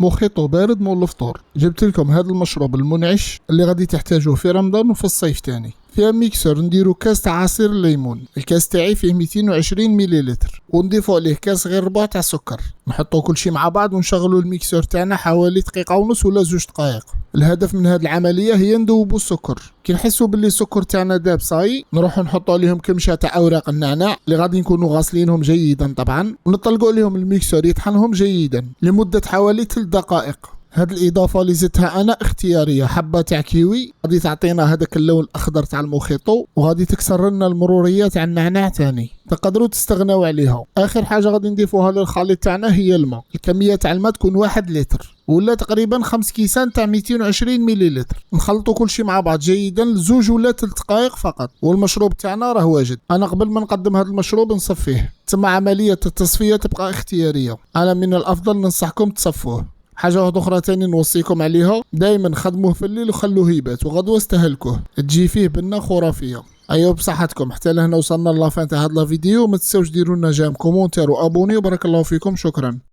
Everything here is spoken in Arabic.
موخيطو بارد مول الفطور. جبت لكم هذا المشروب المنعش اللي غادي تحتاجوه في رمضان وفي الصيف تاني. فيها ميكسر نديرو كاس تاع عصير الليمون، الكاس تاعي فيه 220 مليلتر، ونضيفو عليه كاس غير ربع تاع سكر. نحطو كل شيء مع بعض ونشغلو الميكسر تاعنا حوالي دقيقة ونص ولا 2 دقائق. الهدف من هذه العملية هي ندوبو السكر. كي نحسو باللي السكر تاعنا داب صاي، نروحو نحطو عليهم كمشة تاع اوراق النعناع اللي غادي نكونو غاسلينهم جيدا طبعا، ونطلقو عليهم الميكسر يطحنهم جيدا لمدة حوالي 3 دقائق. هاد الإضافة اللي زدتها أنا اختيارية، حبة تاع كيوي غادي تعطينا هذاك اللون الأخضر تاع الموخيطو، وغادي تكسر لنا المرورية تاع النعناع تاني، تقدروا تستغناو عليها. آخر حاجة غادي نضيفوها للخليط تاعنا هي الماء. الكمية تاع الماء تكون 1 لتر ولا تقريبا 5 كيسان تاع 220 مليلتر. نخلطوا كل شيء مع بعض جيدا ل2 ولا 3 دقائق فقط، والمشروب تاعنا راه واجد. أنا قبل ما نقدم هذا المشروب نصفيه، ثم عملية التصفية تبقى اختيارية. أنا من الأفضل ننصحكم تصفوه. حاجة واحدة أخرى تاني نوصيكم عليها، دايما خدموه في الليل وخلوه يبات، وغدوة استهلكوه تجي فيه بنة خرافية. أيوة بصحتكم. حتى لهنا وصلنا لافان تاع هاد الفيديو. ما تنساوش ديروا لنا جيم كومونتير وابوني، وبارك الله فيكم. شكرا.